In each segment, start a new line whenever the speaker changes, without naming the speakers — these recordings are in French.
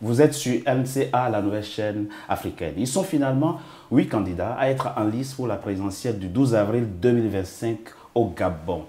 Vous êtes sur NCA, la nouvelle chaîne africaine. Ils sont finalement 8 candidats à être en lice pour la présidentielle du 12 avril 2025 au Gabon.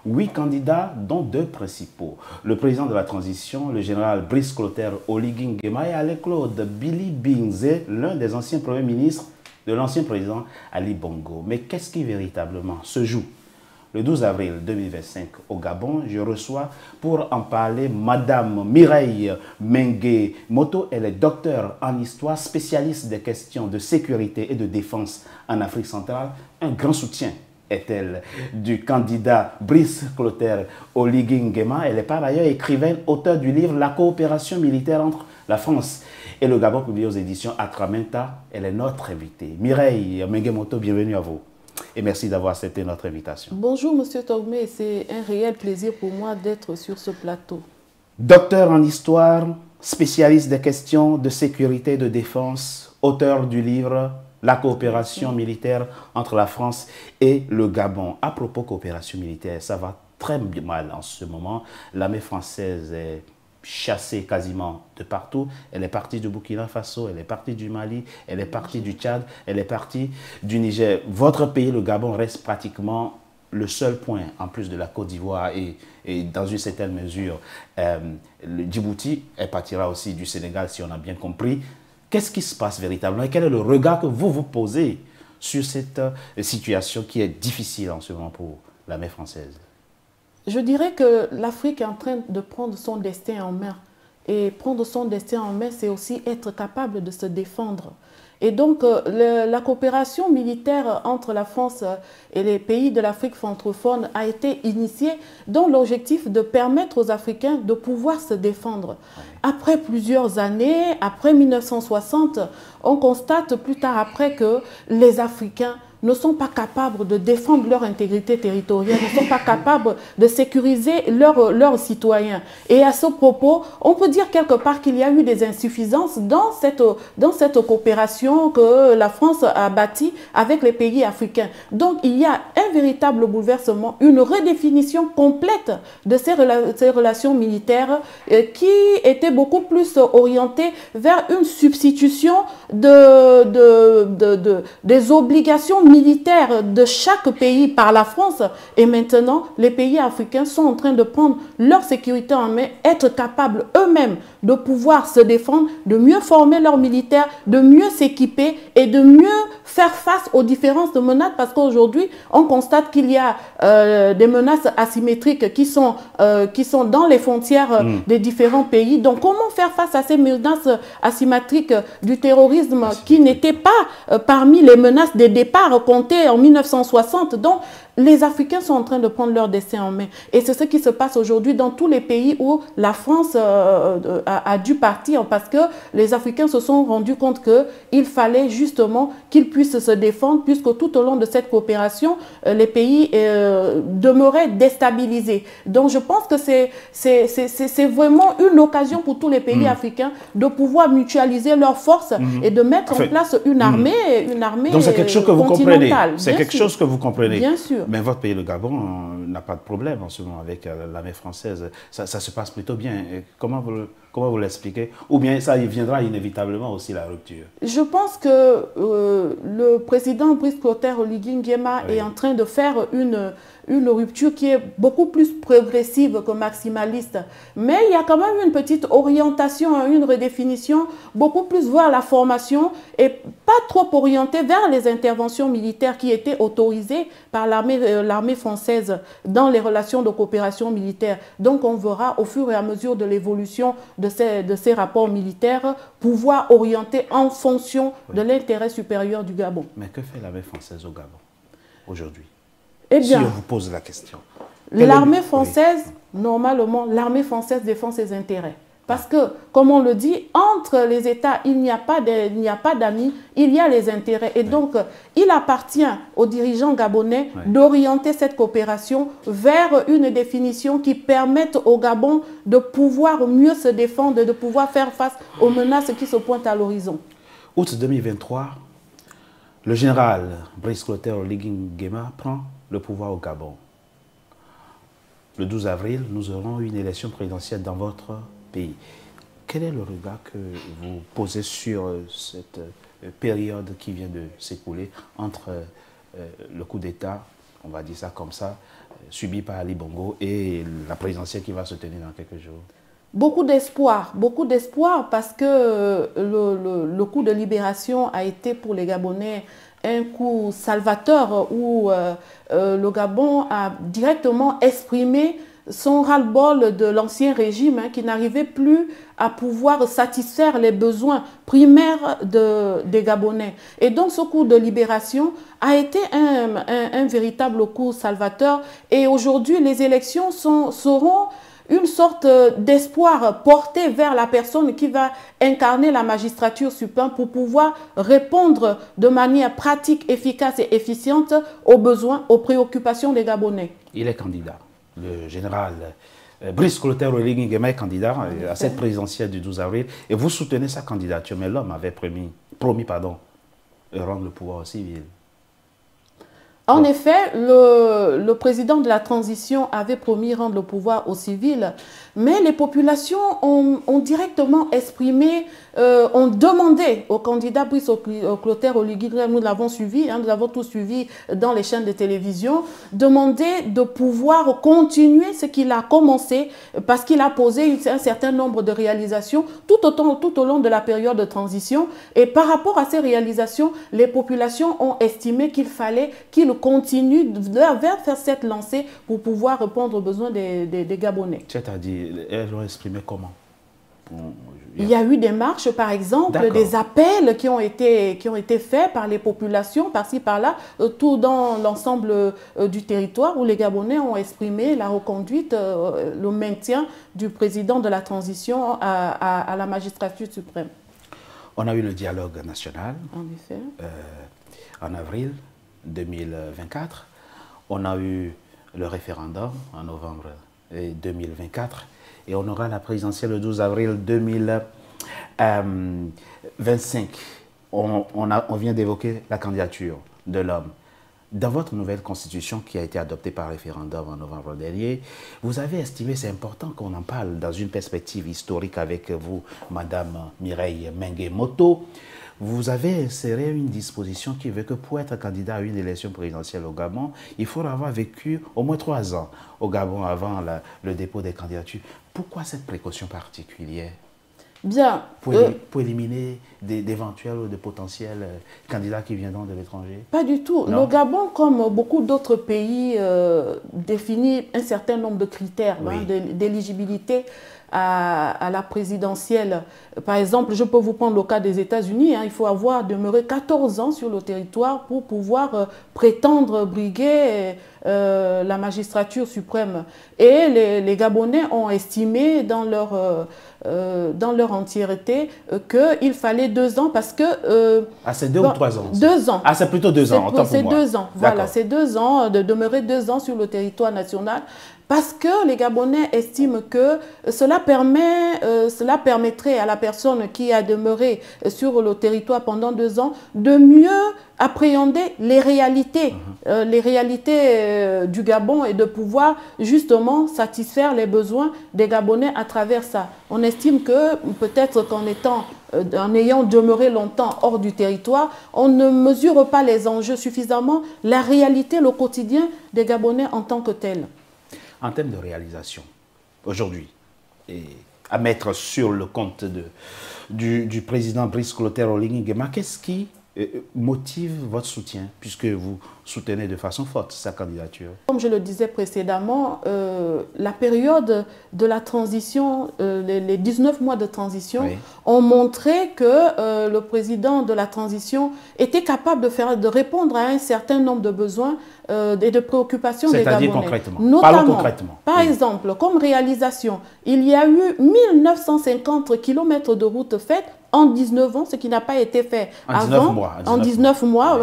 8 candidats, dont 2 principaux. Le président de la transition, le général Brice Clotaire Oligui Nguema, et Alain-Claude Billy Bingze, l'un des anciens premiers ministres de l'ancien président Ali Bongo. Mais qu'est-ce qui véritablement se joue le 12 avril 2025 au Gabon? Je reçois pour en parler Madame Mireille Mengue Moto. Elle est docteure en histoire, spécialiste des questions de sécurité et de défense en Afrique centrale. Un grand soutien est-elle du candidat Brice Clotaire Oligui Nguema. Elle est par ailleurs écrivaine, auteur du livre La coopération militaire entre la France et le Gabon, publié aux éditions Atramenta. Elle est notre invitée. Mireille Mengue Moto, bienvenue à vous. Et merci d'avoir accepté notre invitation.
Bonjour Monsieur Togmé, c'est un réel plaisir pour moi d'être sur ce plateau.
Docteur en histoire, spécialiste des questions de sécurité et de défense, auteur du livre La coopération militaire entre la France et le Gabon. À propos coopération militaire, ça va très mal en ce moment. L'armée française est chassée quasiment de partout. Elle est partie du Burkina Faso, elle est partie du Mali, elle est partie du Tchad, elle est partie du Niger. Votre pays, le Gabon, reste pratiquement le seul point, en plus de la Côte d'Ivoire et dans une certaine mesure, le Djibouti, elle partira aussi du Sénégal, si on a bien compris. Qu'est-ce qui se passe véritablement et quel est le regard que vous vous posez sur cette situation qui est difficile en ce moment pour l'armée française?
Je dirais que l'Afrique est en train de prendre son destin en main. Et prendre son destin en main, c'est aussi être capable de se défendre. Et donc, la coopération militaire entre la France et les pays de l'Afrique francophone a été initiée dans l'objectif de permettre aux Africains de pouvoir se défendre. Après plusieurs années, après 1960, on constate plus tard après que les Africains ne sont pas capables de défendre leur intégrité territoriale, ne sont pas capables de sécuriser leurs citoyens. Et à ce propos, on peut dire quelque part qu'il y a eu des insuffisances dans cette coopération que la France a bâtie avec les pays africains. Donc il y a un véritable bouleversement, une redéfinition complète de ces relations militaires qui étaient beaucoup plus orientées vers une substitution des obligations militaires de chaque pays par la France. Et maintenant, les pays africains sont en train de prendre leur sécurité en main, être capables eux-mêmes de pouvoir se défendre, de mieux former leurs militaires, de mieux s'équiper et de mieux faire face aux différences de menaces, parce qu'aujourd'hui, on constate qu'il y a des menaces asymétriques qui sont dans les frontières des différents pays. Donc, comment faire face à ces menaces asymétriques du terrorisme qui n'étaient pas parmi les menaces des départs comptées en 1960? Donc, les Africains sont en train de prendre leur destin en main. Et c'est ce qui se passe aujourd'hui dans tous les pays où la France a dû partir, parce que les Africains se sont rendus compte qu'il fallait justement qu'ils puissent se défendre, puisque tout au long de cette coopération, les pays demeuraient déstabilisés. Donc je pense que c'est vraiment une occasion pour tous les pays africains de pouvoir mutualiser leurs forces et de mettre en place une armée
Donc c'est quelque chose que vous comprenez. C'est quelque chose que vous comprenez.
Bien sûr.
Mais votre pays, le Gabon, n'a pas de problème en ce moment avec l'armée française. Ça se passe plutôt bien. Et comment vous l'expliquez? Ou bien ça y viendra inévitablement aussi la rupture?
Je pense que le président Brice Clotaire Oligui Nguema est en train de faire une rupture qui est beaucoup plus progressive que maximaliste. Mais il y a quand même une petite orientation, une redéfinition, beaucoup plus vers la formation et pas trop orientée vers les interventions militaires qui étaient autorisées par l'armée française dans les relations de coopération militaire. Donc on verra au fur et à mesure de l'évolution de ces rapports militaires pouvoir orienter en fonction de l'intérêt supérieur du Gabon.
Mais que fait l'armée française au Gabon aujourd'hui?
Eh bien,
si on vous pose la question.
L'armée française, normalement, l'armée française défend ses intérêts. Parce que, comme on le dit, entre les États, il n'y a pas d'amis, il y a les intérêts. Et donc, il appartient aux dirigeants gabonais d'orienter cette coopération vers une définition qui permette au Gabon de pouvoir mieux se défendre, de pouvoir faire face aux menaces qui se pointent à l'horizon.
Août 2023, le général Brice Clotaire Oligui Nguema prend le pouvoir au Gabon. Le 12 avril, nous aurons une élection présidentielle dans votre pays. quel est le regard que vous posez sur cette période qui vient de s'écouler entre le coup d'État, on va dire ça comme ça, subi par Ali Bongo et la présidentielle qui va se tenir dans quelques jours?
Beaucoup d'espoir parce que le coup de libération a été pour les Gabonais un coup salvateur où le Gabon a directement exprimé son ras-le-bol de l'ancien régime qui n'arrivait plus à pouvoir satisfaire les besoins primaires des Gabonais. Et donc ce coup de libération a été un véritable coup salvateur. Et aujourd'hui, les élections seront une sorte d'espoir porté vers la personne qui va incarner la magistrature suprême pour pouvoir répondre de manière pratique, efficace et efficiente aux besoins, aux préoccupations des Gabonais.
Il est candidat. Le général Brice Clotaire Oligui Nguema est candidat à cette présidentielle du 12 avril et vous soutenez sa candidature, mais l'homme avait promis de rendre le pouvoir au civil.
En effet, le président de la transition avait promis rendre le pouvoir aux civils, mais les populations ont directement exprimé, ont demandé au candidat Brice Clotaire Oligui Nguema, nous l'avons suivi, nous l'avons tous suivi dans les chaînes de télévision, demandé de pouvoir continuer ce qu'il a commencé parce qu'il a posé un certain nombre de réalisations tout au long de la période de transition. Et par rapport à ces réalisations, les populations ont estimé qu'il fallait qu'il continue vers faire cette lancée pour pouvoir répondre aux besoins des Gabonais.
C'est-à-dire, elles l'ont exprimé comment?
Il y a eu des marches, par exemple, des appels qui ont été faits par les populations, par-ci, par-là, tout dans l'ensemble du territoire où les Gabonais ont exprimé la reconduite, le maintien du président de la transition à la magistrature suprême.
On a eu le dialogue national
en effet.
En avril 2024. On a eu le référendum en novembre 2024. Et on aura la présidentielle le 12 avril 2025. On vient d'évoquer la candidature de l'homme. Dans votre nouvelle constitution qui a été adoptée par référendum en novembre dernier, vous avez estimé, c'est important qu'on en parle dans une perspective historique avec vous, Madame Mireille Mengue-Moto. Vous avez inséré une disposition qui veut que pour être candidat à une élection présidentielle au Gabon, il faut avoir vécu au moins 3 ans au Gabon avant le dépôt des candidatures. Pourquoi cette précaution particulière?
Bien.
Pour éliminer d'éventuels ou de potentiels candidats qui viendront de l'étranger?
Pas du tout.
Non.
Le Gabon, comme beaucoup d'autres pays, définit un certain nombre de critères d'éligibilité à la présidentielle. Par exemple, je peux vous prendre le cas des États-Unis. Il faut avoir demeuré 14 ans sur le territoire pour pouvoir prétendre briguer la magistrature suprême. Et les Gabonais ont estimé dans leur entièreté qu'il fallait 2 ans parce que...
c'est 2 ou 3 ans?
2 ans.
C'est plutôt 2 ans, autant pour moi.
C'est 2 ans, voilà, c'est 2 ans, de demeurer 2 ans sur le territoire national. Parce que les Gabonais estiment que cela permettrait à la personne qui a demeuré sur le territoire pendant 2 ans de mieux appréhender les réalités du Gabon et de pouvoir justement satisfaire les besoins des Gabonais à travers ça. On estime que peut-être en ayant demeuré longtemps hors du territoire, on ne mesure pas les enjeux suffisamment, la réalité, le quotidien des Gabonais en tant que tel.
En termes de réalisation, aujourd'hui, à mettre sur le compte du président Brice Clotaire Oligui Nguema, qu'est-ce qui motive votre soutien, puisque vous soutenez de façon forte sa candidature?
Comme je le disais précédemment, la période de la transition, les 19 mois de transition, ont montré que le président de la transition était capable de répondre à un certain nombre de besoins et de préoccupations des Gabonais.
C'est-à-dire concrètement?
Notamment,
parlons concrètement.
Par exemple, comme réalisation, il y a eu 1950 km de routes faites en 19 ans, ce qui n'a pas été fait
en
avant.
19 mois.
En 19 mois,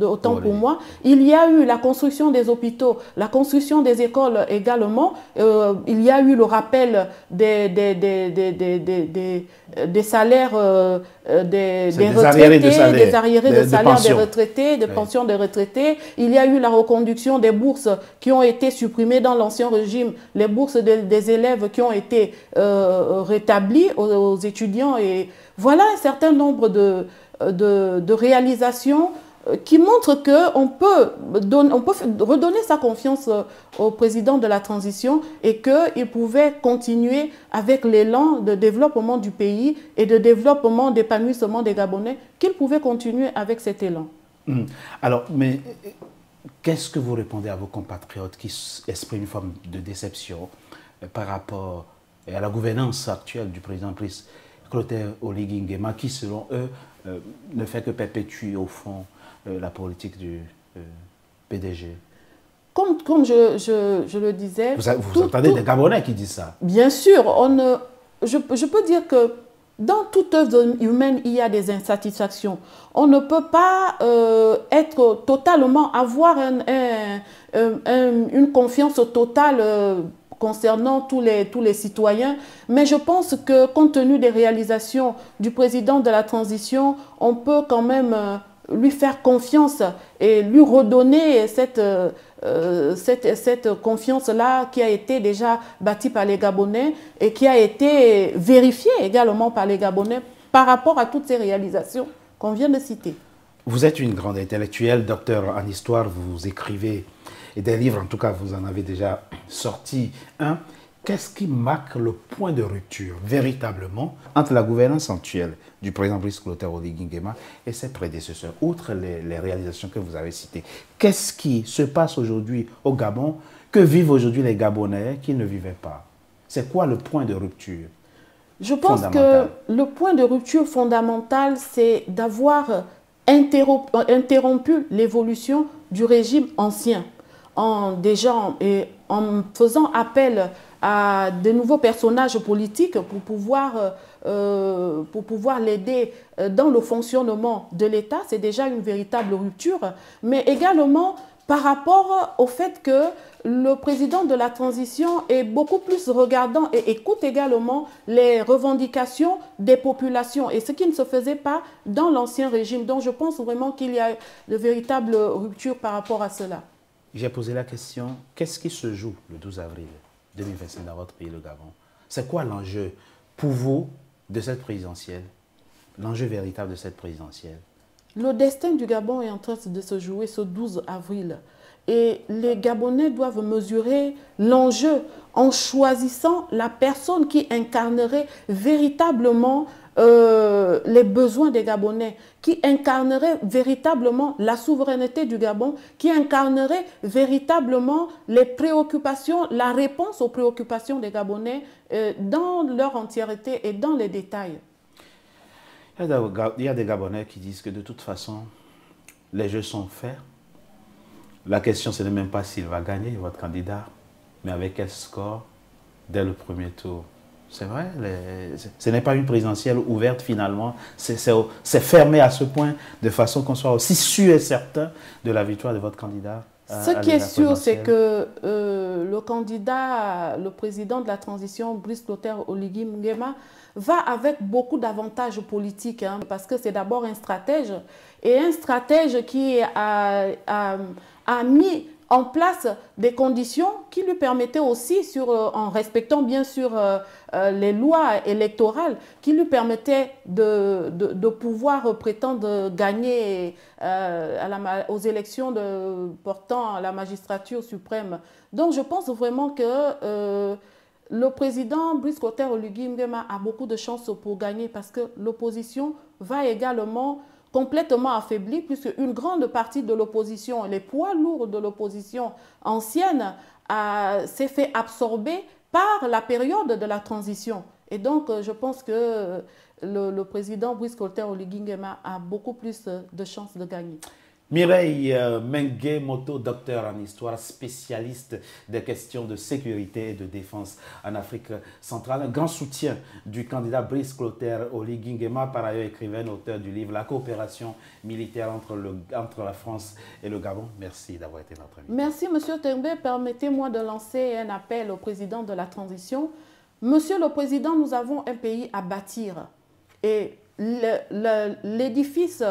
autant pour moi. Il il y a eu la construction des hôpitaux, la construction des écoles également. Il y a eu le rappel des salaires des retraités, des arriérés de salaire des retraités, des pensions des retraités. Il y a eu la reconduction des bourses qui ont été supprimées dans l'ancien régime, les bourses des élèves qui ont été rétablies aux étudiants. Et voilà un certain nombre de réalisations qui montrent qu'on peut redonner sa confiance au président de la transition et qu'il pouvait continuer avec l'élan de développement du pays et de développement, d'épanouissement des Gabonais, qu'il pouvait continuer avec cet élan.
Alors, mais qu'est-ce que vous répondez à vos compatriotes qui expriment une forme de déception par rapport à la gouvernance actuelle du président Brice Clotaire Oligui Nguema, qui, selon eux, ne fait que perpétuer, au fond, la politique du PDG?
Comme je le disais...
Vous entendez des Gabonais qui disent ça?
Bien sûr. Je peux dire que dans toute œuvre humaine, il y a des insatisfactions. On ne peut pas être totalement... avoir une confiance totale concernant tous les citoyens. Mais je pense que, compte tenu des réalisations du président de la transition, on peut quand même... lui faire confiance et lui redonner cette confiance-là qui a été déjà bâtie par les Gabonais et qui a été vérifiée également par les Gabonais par rapport à toutes ces réalisations qu'on vient de citer.
Vous êtes une grande intellectuelle, docteur en histoire, vous écrivez et des livres, en tout cas vous en avez déjà sorti un. Qu'est-ce qui marque le point de rupture, véritablement, entre la gouvernance actuelle du président Brice Clotaire Oligui Nguema et ses prédécesseurs, outre les réalisations que vous avez citées? Qu'est-ce qui se passe aujourd'hui au Gabon, que vivent aujourd'hui les Gabonais qui ne vivaient pas? C'est quoi le point de rupture?
Je pense que le point de rupture fondamental, c'est d'avoir interrompu l'évolution du régime ancien, en faisant appel à de nouveaux personnages politiques pour pouvoir l'aider dans le fonctionnement de l'État. C'est déjà une véritable rupture, mais également par rapport au fait que le président de la transition est beaucoup plus regardant et écoute également les revendications des populations, et ce qui ne se faisait pas dans l'ancien régime. Donc je pense vraiment qu'il y a de véritables ruptures par rapport à cela.
J'ai posé la question, qu'est-ce qui se joue le 12 avril 2025 dans votre pays, le Gabon? C'est quoi l'enjeu pour vous de cette présidentielle? L'enjeu véritable de cette présidentielle?
Le destin du Gabon est en train de se jouer ce 12 avril. Et les Gabonais doivent mesurer l'enjeu en choisissant la personne qui incarnerait véritablement les besoins des Gabonais, qui incarnerait véritablement la souveraineté du Gabon, qui incarnerait véritablement les préoccupations, la réponse aux préoccupations des Gabonais dans leur entièreté et dans les détails.
Il y a des Gabonais qui disent que de toute façon, les jeux sont faits. La question, ce n'est même pas s'il va gagner, votre candidat, mais avec quel score dès le premier tour. C'est vrai, ce n'est pas une présidentielle ouverte finalement, c'est fermé à ce point de façon qu'on soit aussi sûr et certain de la victoire de votre candidat.
Ce qui est sûr, c'est que le candidat, le président de la transition, Brice Clotaire Oligui Nguema, va avec beaucoup d'avantages politiques, hein, parce que c'est d'abord un stratège, et un stratège qui a mis en place des conditions qui lui permettaient aussi, en respectant bien sûr les lois électorales, qui lui permettaient de pouvoir prétendre gagner aux élections portant à la magistrature suprême. Donc je pense vraiment que le président Brice Clotaire Oligui Nguema a beaucoup de chances pour gagner, parce que l'opposition va également complètement affaiblie, puisque une grande partie de l'opposition, les poids lourds de l'opposition ancienne, s'est fait absorber par la période de la transition. Et donc, je pense que le président Brice Clotaire Oligui Nguema a beaucoup plus de chances de gagner.
Mireille Mengue Moto, docteur en histoire, spécialiste des questions de sécurité et de défense en Afrique centrale. Un grand soutien du candidat Brice Clotaire Oligui Nguema, par ailleurs écrivain, auteur du livre La coopération militaire entre la France et le Gabon. Merci d'avoir été notre invité.
Merci, Monsieur Tembe. Permettez-moi de lancer un appel au président de la transition. Monsieur le Président, nous avons un pays à bâtir. Et l'édifice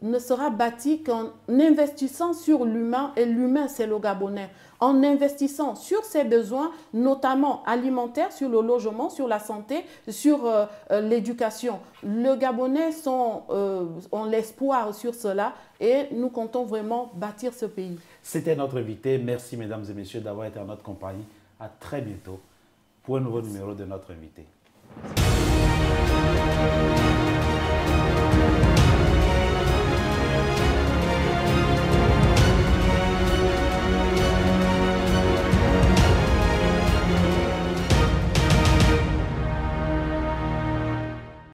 ne sera bâti qu'en investissant sur l'humain, et l'humain, c'est le Gabonais. En investissant sur ses besoins, notamment alimentaires, sur le logement, sur la santé, sur l'éducation. Les Gabonais ont l'espoir sur cela et nous comptons vraiment bâtir ce pays.
C'était notre invité. Merci, mesdames et messieurs, d'avoir été en notre compagnie. À très bientôt pour un nouveau numéro de notre invité.